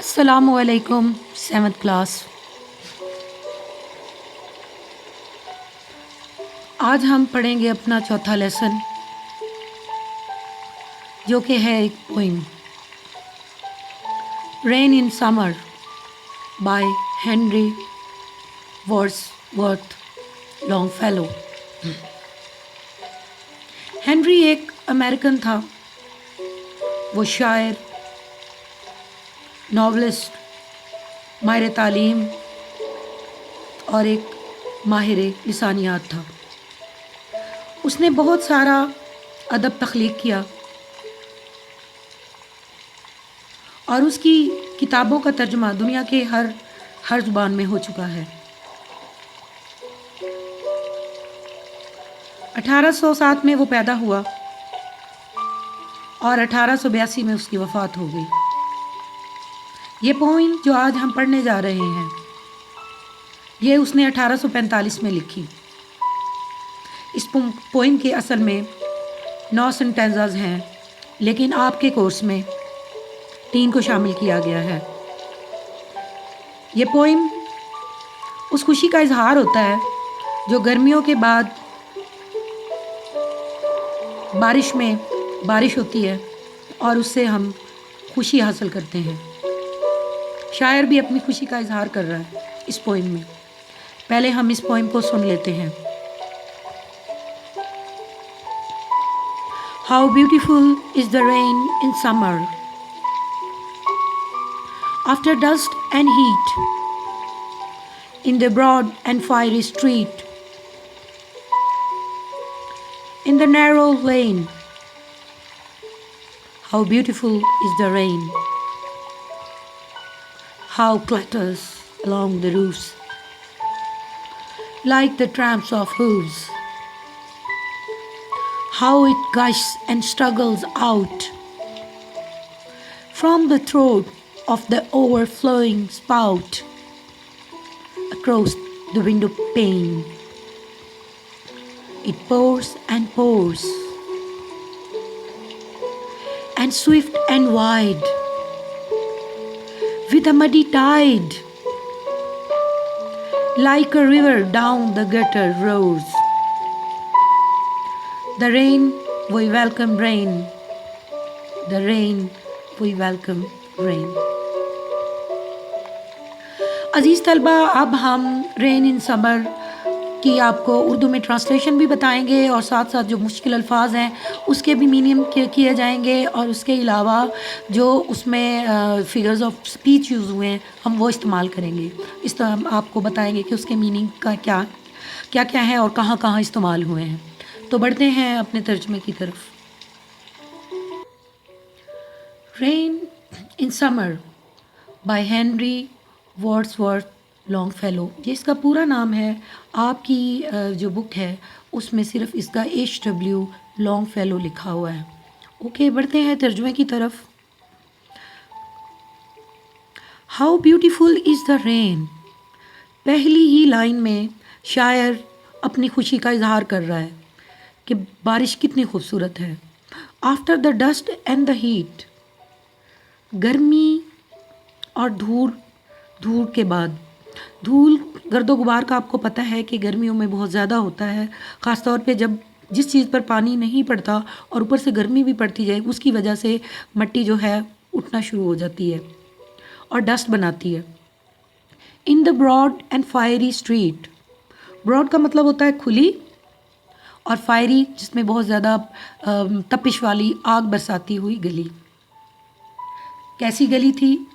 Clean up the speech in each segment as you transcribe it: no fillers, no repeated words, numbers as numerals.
अस्सलामु अलैकुम 7th class. आज हम पढ़ेंगे अपना चौथा लेसन जो कि है एक poem rain in summer by Henry Wordsworth Longfellow. Henry एक अमेरिकन था। वो शायर, नॉवलिस्ट, माहिर तालीम और एक माहिर लिसानियात था। उसने बहुत सारा अदब तख्लीक किया और उसकी किताबों का तर्जुमा दुनिया के हर ज़ुबान में हो चुका है। 1807 में वो पैदा हुआ और 1882 में उसकी वफ़ात हो गई। ये पोइम जो आज हम पढ़ने जा रहे हैं ये उसने 1845 में लिखी। इस पोइम के असल में 9 सेंटेंसेस हैं, लेकिन आपके कोर्स में 3 को शामिल किया गया है। ये पोइम उस खुशी का इजहार होता है जो गर्मियों के बाद बारिश होती है और उससे हम खुशी हासिल करते हैं। शायर भी अपनी खुशी का इजहार कर रहा है इस पोइम में। पहले हम इस पोइम को सुन लेते हैं। How beautiful is the rain in summer, after dust and heat, in the broad and fiery street, in the narrow lane. How beautiful is the rain, how clatters along the roofs like the tramps of hooves, how it gushes and struggles out from the throat of the overflowing spout across the window pane. It pours and pours, and swift and wide, with a muddy tide, like a river down the gutter roars. The rain, we welcome rain. The rain, we welcome rain. अजीज़ तलबा, अब हम rain in summer की आपको उर्दू में translation भी बताएंगे और साथ साथ जो मुश्किल अल्फाज हैं उसके भी मीनिंग किए जाएंगे, और उसके अलावा जो उसमें फिगर्स ऑफ स्पीच यूज़ हुए हैं हम वो इस्तेमाल करेंगे। इस तरह हम आपको बताएंगे कि उसके मीनिंग का क्या है और कहाँ कहाँ इस्तेमाल हुए हैं। तो बढ़ते हैं अपने तर्जुमे की तरफ। Rain in summer by Henry Wordsworth Longfellow. ये इसका पूरा नाम है। आपकी जो बुक है उसमें सिर्फ इसका HW लॉन्गफेलो लिखा हुआ है। ओके, बढ़ते हैं तर्जुमे की तरफ। How beautiful is the rain. पहली ही लाइन में शायर अपनी खुशी का इजहार कर रहा है कि बारिश कितनी खूबसूरत है। After the dust and the heat, गर्मी और धूल के बाद। धूल, गर्दो गुबार का आपको पता है कि गर्मियों में बहुत ज़्यादा होता है, ख़ास तौर पे जब जिस चीज़ पर पानी नहीं पड़ता और ऊपर से गर्मी भी पड़ती जाए उसकी वजह से मिट्टी जो है उठना शुरू हो जाती है और डस्ट बनाती है। In the broad and fiery street. Broad का मतलब होता है खुली, और फायरी जिसमें बहुत ज़्यादा तपिश वाली आग बरसाती हुई गली। कैसी गली थी?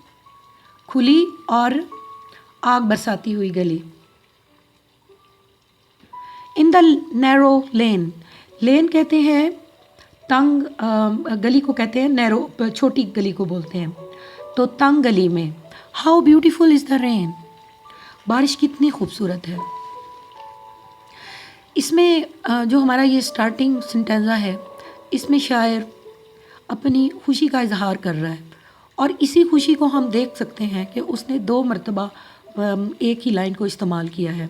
खुली और आग बरसाती हुई गली। इन द नैरो लेन। लेन कहते हैं तंग, गली को कहते हैं नैरो, छोटी गली को बोलते हैं। तो तंग गली में। How beautiful is the rain. बारिश कितनी खूबसूरत है। इसमें जो हमारा ये स्टार्टिंग सेंटेंजा है इसमें शायर अपनी खुशी का इजहार कर रहा है, और इसी खुशी को हम देख सकते हैं कि उसने 2 मरतबा एक ही लाइन को इस्तेमाल किया है।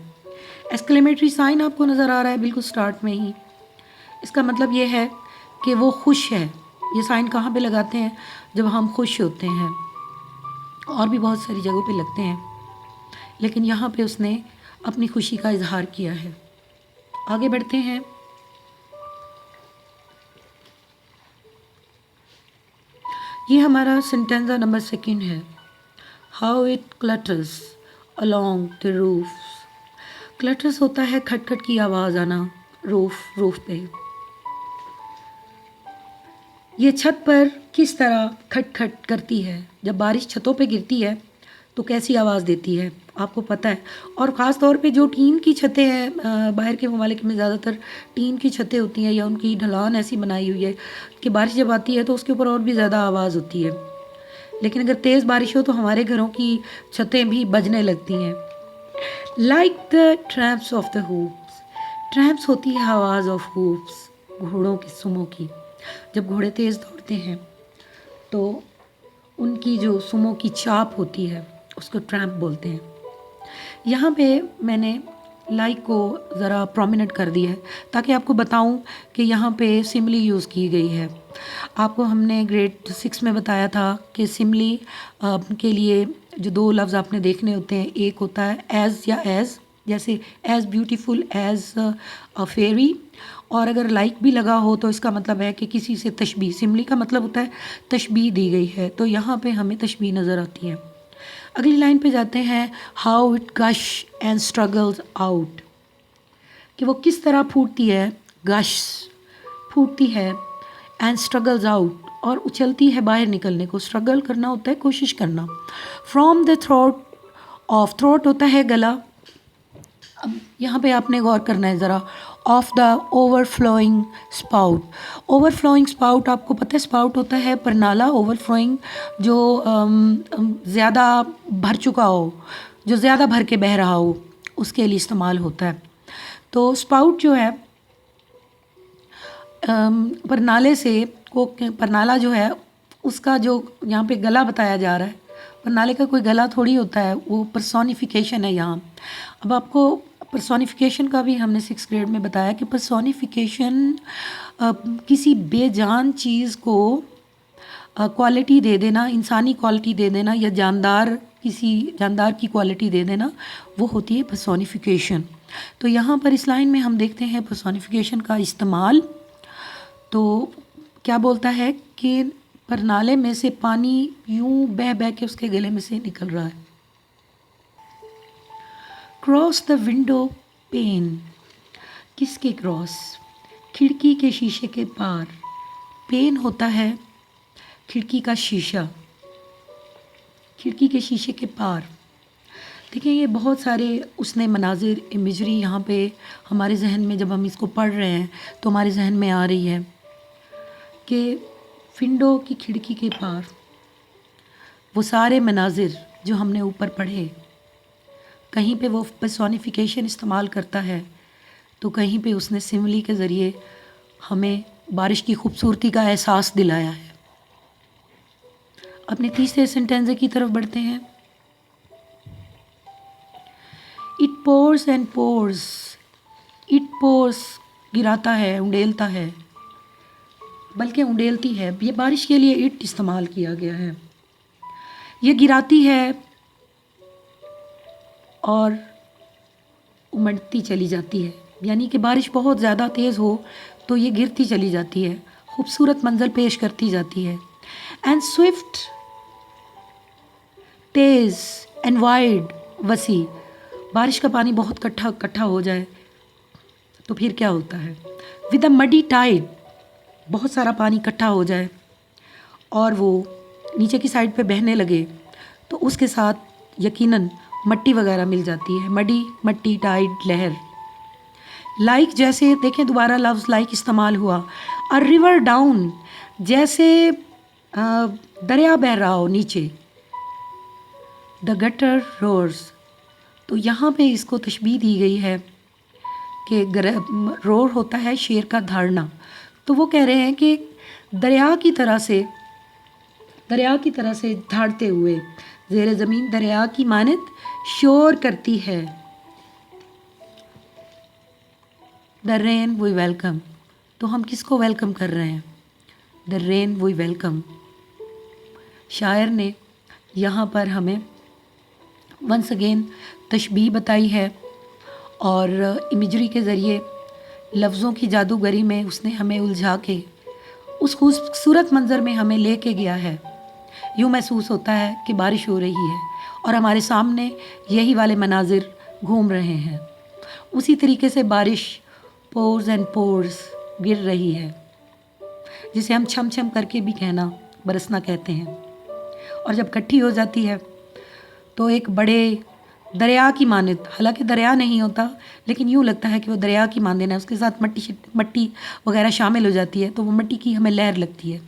एक्सक्लेमेटरी साइन आपको नज़र आ रहा है बिल्कुल स्टार्ट में ही। इसका मतलब ये है कि वो खुश है। ये साइन कहाँ पे लगाते हैं? जब हम खुश होते हैं। اور بھی بہت ساری جگہوں پہ لگتے ہیں، لیکن یہاں پہ اس نے اپنی خوشی کا اظہار کیا ہے۔ آگے بڑھتے ہیں۔ یہ ہمارا سینٹینزا نمبر 2 ہے۔ How it clatters along the roofs۔ Clatters ہوتا ہے کھٹ کھٹ کی آواز آنا روف پہ۔ یہ چھت پر کس طرح کھٹ کھٹ کرتی ہے، جب بارش چھتوں پہ گرتی ہے تو کیسی آواز دیتی ہے آپ کو پتہ ہے۔ اور خاص طور پہ جو ٹین کی چھتیں ہیں، باہر کے ممالک میں زیادہ تر ٹین کی چھتیں ہوتی ہیں یا ان کی ڈھلان ایسی بنائی ہوئی ہے کہ بارش جب آتی ہے تو اس کے اوپر اور بھی زیادہ آواز ہوتی ہے، لیکن اگر تیز بارش ہو تو ہمارے گھروں کی چھتیں بھی بجنے لگتی ہیں۔ Like the tramps of the hoofs. Tramps ہوتی ہے آواز آف ہوپس، گھوڑوں کے سموں کی۔ جب گھوڑے تیز دوڑتے ہیں تو ان کی جو سموں کی چاپ ہوتی ہے اس کو ٹریمپ بولتے ہیں۔ یہاں پہ میں نے لائک کو ذرا پرومیننٹ کر دیا ہے تاکہ آپ کو بتاؤں کہ یہاں پہ سملی یوز کی گئی ہے۔ آپ کو ہم نے گریڈ 6 میں بتایا تھا کہ سملی کے لیے جو 2 لفظ آپ نے دیکھنے ہوتے ہیں، ایک ہوتا ہے ایز یا ایز، جیسے ایز بیوٹیفل ایز فیری، اور اگر لائک بھی لگا ہو تو اس کا مطلب ہے کہ کسی سے تشبیہ۔ سملی کا مطلب ہوتا ہے تشبیہ دی گئی ہے، تو یہاں پہ ہمیں تشبیہ نظر آتی ہے۔ اگلی لائن پہ جاتے ہیں۔ How it gush and struggles out, کہ وہ کس طرح پھوٹتی ہے، گش پھوٹتی ہے، اینڈ اسٹرگلز آؤٹ اور اچھلتی ہے باہر نکلنے کو۔ اسٹرگل کرنا ہوتا ہے کوشش کرنا۔ From the throat of, throat ہوتا ہے گلا۔ اب یہاں پہ آپ نے غور کرنا ہے ذرا۔ Of the overflowing spout. Overflowing spout آپ کو پتہ ہے اسپاؤٹ ہوتا ہے پرنالا، اوور فلوئنگ جو زیادہ بھر چکا ہو، جو زیادہ بھر کے بہہ رہا ہو، اس کے لیے استعمال ہوتا ہے۔ تو اسپاؤٹ جو ہے پرنالے سے پرنالا جو ہے اس کا جو یہاں پہ گلا بتایا جا رہا ہے، پرنالے کا کوئی گلا تھوڑی ہوتا ہے، وہ پرسونیفیکیشن ہے یہاں۔ اب آپ کو پرسونیفیکیشن کا بھی ہم نے 6 گریڈ میں بتایا کہ پرسونیفیکیشن کسی بے جان چیز کو کوالٹی دے دینا، انسانی کوالٹی دے دینا، یا کسی جاندار کی کوالٹی دے دینا، وہ ہوتی ہے پرسونیفیکیشن۔ تو یہاں پر اس لائن میں ہم دیکھتے ہیں پرسونیفیکیشن کا استعمال۔ تو کیا بولتا ہے کہ پرنالے میں سے پانی یوں بہہ بہہ کے اس کے گلے میں سے نکل رہا ہے۔ کراس دا ونڈو پین، کس کے کراس؟ کھڑکی کے شیشے کے پار۔ پین ہوتا ہے کھڑکی کا شیشہ، کھڑکی کے شیشے کے پار۔ دیکھیں یہ بہت سارے اس نے مناظر، امیجری یہاں پہ ہمارے ذہن میں جب ہم اس کو پڑھ رہے ہیں تو ہمارے ذہن میں آ رہی ہے کہ ونڈو کی کھڑکی کے پار وہ سارے مناظر جو ہم نے اوپر پڑھے، کہیں پہ وہ پرسونیفیکیشن استعمال کرتا ہے تو کہیں پہ اس نے سملی کے ذریعے ہمیں بارش کی خوبصورتی کا احساس دلایا ہے۔ اپنے تیسرے سینٹینزے کی طرف بڑھتے ہیں۔ It pours and pours, it pours گراتا ہے، انڈیلتا ہے، بلکہ انڈیلتی ہے۔ یہ بارش کے لیے اٹ استعمال کیا گیا ہے۔ یہ گراتی ہے اور امڑتی چلی جاتی ہے، یعنی کہ بارش بہت زیادہ تیز ہو تو یہ گرتی چلی جاتی ہے، خوبصورت منظر پیش کرتی جاتی ہے۔ اینڈ سوئفٹ، تیز، اینڈ وائڈ، وسیع۔ بارش کا پانی بہت کٹھا ہو جائے تو پھر کیا ہوتا ہے؟ ود اے مڈی ٹائڈ، بہت سارا پانی اکٹھا ہو جائے اور وہ نیچے کی سائڈ پہ بہنے لگے تو اس کے ساتھ یقیناً مٹی وغیرہ مل جاتی ہے، مٹی ٹائڈ، لہر۔ لائک جیسے، دیکھیں دوبارہ لفظ لائک استعمال ہوا۔ اے ریور ڈاؤن، جیسے دریا بہہ رہا ہو نیچے۔ دا گٹر رورز، تو یہاں پہ اس کو تشبیہ دی گئی ہے کہ رور ہوتا ہے شیر کا دھاڑنا، تو وہ کہہ رہے ہیں کہ دریا کی طرح سے دھاڑتے ہوئے زیر زمین دریا کی مانند شور کرتی ہے۔ دا رین وی ویلکم، تو ہم کس کو ویلکم کر رہے ہیں؟ دا رین وی ویلکم۔ شاعر نے यहाँ पर हमें वंस अगेन तशबीह बताई है और इमेजरी के ज़रिए लफ्ज़ों की जादूगरी में उसने हमें उलझा के उस खूबसूरत मंज़र में हमें लेके गया है। यूँ महसूस होता है कि बारिश हो रही है और हमारे सामने यही वाले मनाजिर घूम रहे हैं। उसी तरीके से बारिश पोर्स एंड पोर्स गिर रही है, जिसे हम छम छम करके भी कहना बरसना कहते हैं। और जब इकट्ठी हो जाती है तो एक बड़े दरिया की मानद, हालांकि दरिया नहीं होता लेकिन यूँ लगता है कि वो दरिया की मानद है, उसके साथ मट्टी वगैरह शामिल हो जाती है तो वो मिट्टी की हमें लहर लगती है।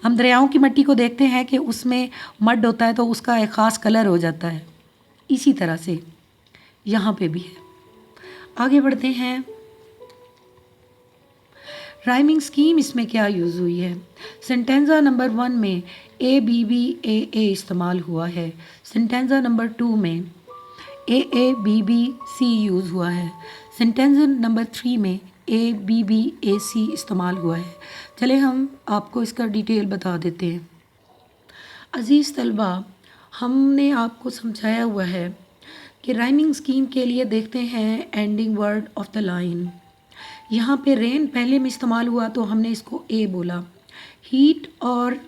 हम दरियाओं की मिट्टी को देखते हैं कि उसमें मड होता है तो उसका एक ख़ास कलर हो जाता है। इसी तरह से यहाँ पे भी है। आगे बढ़ते हैं। राइमिंग स्कीम इसमें क्या यूज़ हुई है। सेंटेंजा नंबर 1 में ए बी बी ए इस्तेमाल हुआ है। सेंटेंजा नंबर 2 में A B B C use हुआ है। सेंटेंजा नंबर 3 में ए बी बी ए सी इस्तेमाल हुआ है। चले हम आपको इसका डिटेल बता देते हैं। अज़ीज़ तलबा, हमने आपको समझाया हुआ है कि राइमिंग स्कीम के लिए देखते हैं ending word of the line. यहाँ पे रेन पहले में इस्तेमाल हुआ तो हमने इसको ए बोला। हीट और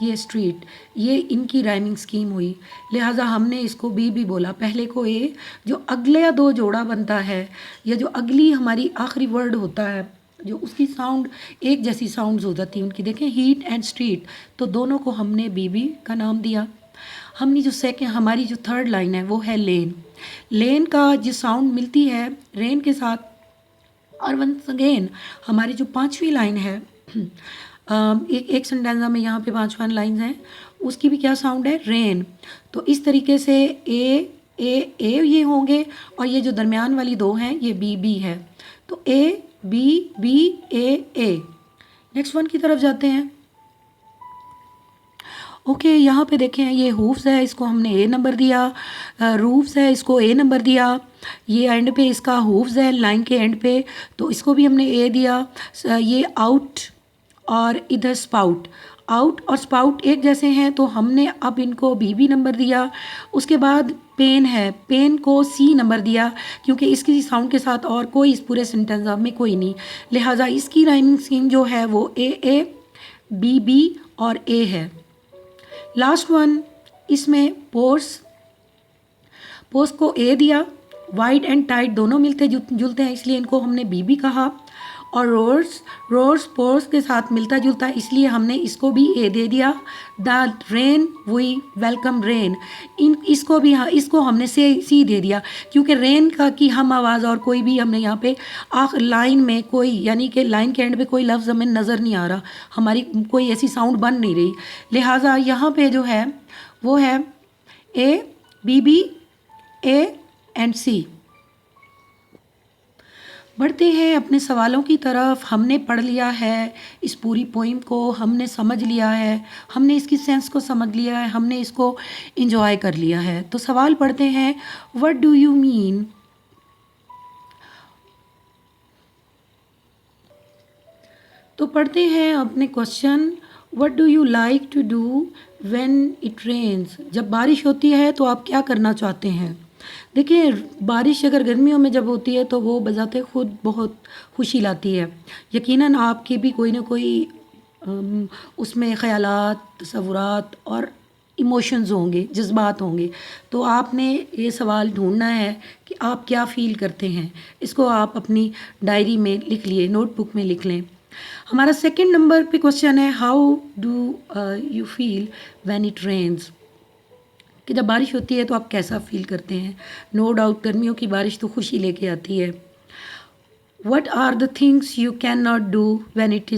ये स्ट्रीट, ये इनकी राइमिंग स्कीम हुई, लिहाजा हमने इसको बी बोला। पहले को ए, जो अगले दो जोड़ा बनता है या जो अगली हमारी आखिरी वर्ड होता है जो उसकी साउंड एक जैसी साउंड्स हो जाती हैं उनकी, देखें हीट एंड स्ट्रीट, तो दोनों को हमने बी का नाम दिया। हमने जो हमारी जो थर्ड लाइन है वो है लेन। लेन का जो साउंड मिलती है रेन के साथ। और वंस अगेन हमारी जो 5वीं लाइन है, एक सेंटेंजा में यहाँ पे 5 लाइन्स हैं, उसकी भी क्या साउंड है, रेन। तो इस तरीके से ए ये होंगे और ये जो दरमियान वाली 2 हैं ये बी है। तो A B A. Next one की तरफ जाते हैं। ओके, यहाँ पे देखें ये हूफ्स है, इसको हमने ए नंबर दिया। रूफ्स है, इसको ए नंबर दिया। ये एंड पे इसका हूफ्स है लाइन के एंड पे, तो इसको भी हमने ए दिया। ये आउट और इधर स्पाउट, आउट और स्पाउट एक जैसे हैं तो हमने अब इनको बी नंबर दिया। उसके बाद पेन है, पेन को सी नंबर दिया क्योंकि इसकी साउंड के साथ और कोई इस पूरे सेंटेंस में कोई नहीं, लिहाजा इसकी राइमिंग स्कीम जो है वो ए बी और ए है। लास्ट वन इसमें पोर्स को ए दिया। वाइड एंड टाइट दोनों मिलते जुलते हैं इसलिए इनको हमने बी कहा। और रोर्स पोर्स के साथ मिलता जुलता है इसलिए हमने इसको भी ए दे दिया। The rain we welcome rain, इसको हमने सी दे दिया क्योंकि रेन का की हम आवाज़ और कोई भी हमने यहाँ पे लाइन में कोई, यानी कि लाइन के एंड पे कोई लफ्ज़ हमें नज़र नहीं आ रहा, हमारी कोई ऐसी साउंड बन नहीं रही, लिहाजा यहाँ पे जो है वो है ए बी ए एंड सी। बढ़ते हैं अपने सवालों की तरफ। हमने पढ़ लिया है इस पूरी पोइम को, हमने समझ लिया है, हमने इसकी सेंस को समझ लिया है, हमने इसको एंजॉय कर लिया है। तो सवाल पढ़ते हैं, व्हाट डू यू मीन। तो पढ़ते हैं अपने question, what do you like to do when it rains. जब बारिश होती है तो आप क्या करना चाहते हैं। देखिए, बारिश अगर गर्मियों में जब होती है तो वो बजाते खुद बहुत खुशी लाती है। यकीनन आपके भी कोई ना कोई उसमें ख़यालात, तसव्वुरात और इमोशंस होंगे, जज्बात होंगे। तो आपने ये सवाल ढूंढना है कि आप क्या फ़ील करते हैं। इसको आप अपनी डायरी में लिख लिए, नोटबुक में लिख लें। हमारा सेकंड नंबर पे क्वेश्चन है, how do you feel when it rains, कि जब बारिश होती है तो आप कैसा फ़ील करते हैं। नो डाउट गर्मियों की बारिश तो खुशी लेके आती है। What are the things you can not do when it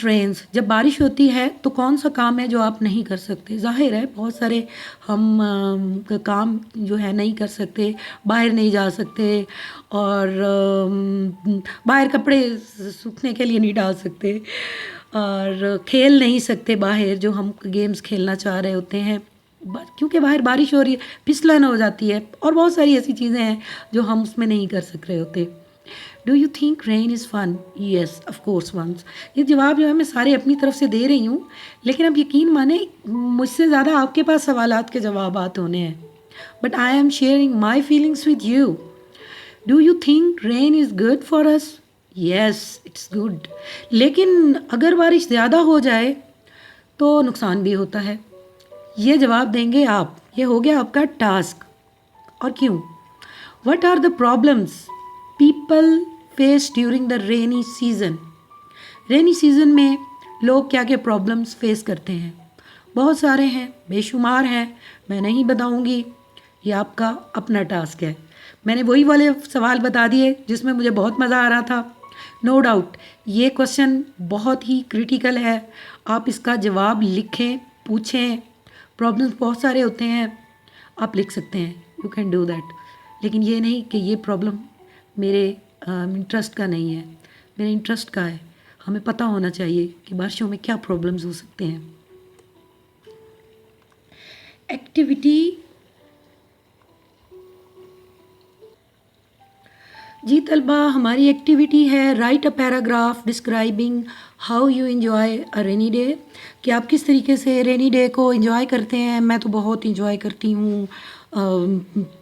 rains, जब बारिश होती है तो कौन सा काम है जो आप नहीं कर सकते। ज़ाहिर है बहुत सारे हम काम जो है नहीं कर सकते, बाहर नहीं जा सकते और बाहर कपड़े सूखने के लिए नहीं डाल सकते और खेल नहीं सकते बाहर जो हम गेम्स खेलना चाह रहे होते हैं क्योंकि बाहर बारिश हो रही है, फिसलन हो जाती है और बहुत सारी ऐसी चीज़ें हैं जो हम उसमें नहीं कर सक रहे होते। Do you think rain is fun? Yes of course once. یہ جواب جو ہے میں سارے اپنی طرف سے دے رہی ہوں، لیکن اب یقین مانیں مجھ سے زیادہ آپ کے پاس سوالات کے جوابات ہونے ہیں. But I am sharing my feelings with you. Do you think rain is good for us? Yes it's good. لیکن اگر بارش زیادہ ہو جائے تو نقصان بھی ہوتا ہے. یہ جواب دیں گے آپ. یہ ہو گیا آپ کا ٹاسک. اور کیوں؟ What are the problems people face during the rainy season? Rainy season میں لوگ کیا کیا پرابلمس فیس کرتے ہیں؟ بہت سارے ہیں، بے شمار ہیں. میں نہیں بتاؤں گی، یہ آپ کا اپنا ٹاسک ہے. میں نے وہی والے سوال بتا دیے جس میں مجھے بہت مزہ آ رہا تھا. نو ڈاؤٹ یہ کوشچن بہت ہی کریٹیکل ہے. آپ اس کا جواب لکھیں، پوچھیں. پرابلمس بہت سارے ہوتے ہیں، آپ لکھ سکتے ہیں. You can do that. لیکن یہ نہیں کہ یہ پرابلم میرے انٹرسٹ کا نہیں ہے، میرے انٹرسٹ کا ہے. ہمیں پتہ ہونا چاہیے کہ بارشوں میں کیا پرابلمز ہو سکتے ہیں. ایکٹیویٹی. جی طلبہ، ہماری ایکٹیویٹی ہے write a paragraph describing how you enjoy a rainy day. کہ آپ کس طریقے سے رینی ڈے کو انجوائے کرتے ہیں. میں تو بہت انجوائے کرتی ہوں،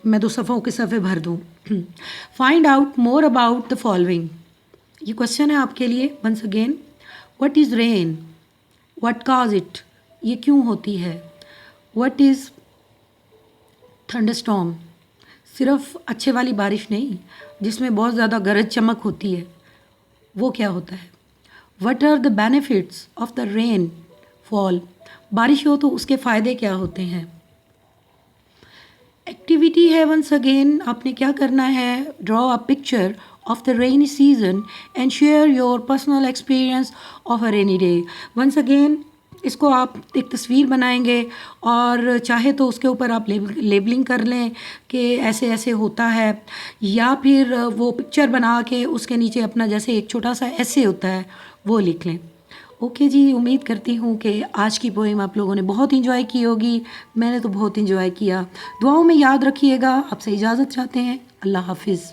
میں تو صفحوں کے صفحے بھر دوں. Find out more about the following. یہ کوشچن ہے آپ کے لیے once again. What is rain? What cause it? یہ کیوں ہوتی ہے؟ What is thunderstorm? صرف اچھے والی بارش نہیں، جس میں بہت زیادہ گرج چمک ہوتی ہے، وہ کیا ہوتا ہے؟ What are the benefits of the rainfall? بارش ہو تو اس کے فائدے کیا ہوتے ہیں؟ ایکٹیویٹی ہے ونس اگین. آپ نے کیا کرنا ہے؟ Draw a picture of the rainy season and share your personal experience of a rainy day. Once again اس کو آپ ایک تصویر بنائیں گے اور چاہے تو اس کے اوپر آپ لیبلنگ کر لیں کہ ایسے ایسے ہوتا ہے، یا پھر وہ پکچر بنا کے اس کے نیچے اپنا جیسے ایک چھوٹا سا ایسے ہوتا ہے وہ لکھ لیں. اوکے جی، امید کرتی ہوں کہ آج کی پوئم آپ لوگوں نے بہت انجوائے کی ہوگی. میں نے تو بہت انجوائے کیا. دعاؤں میں یاد رکھیے گا. آپ سے اجازت چاہتے ہیں. اللہ حافظ.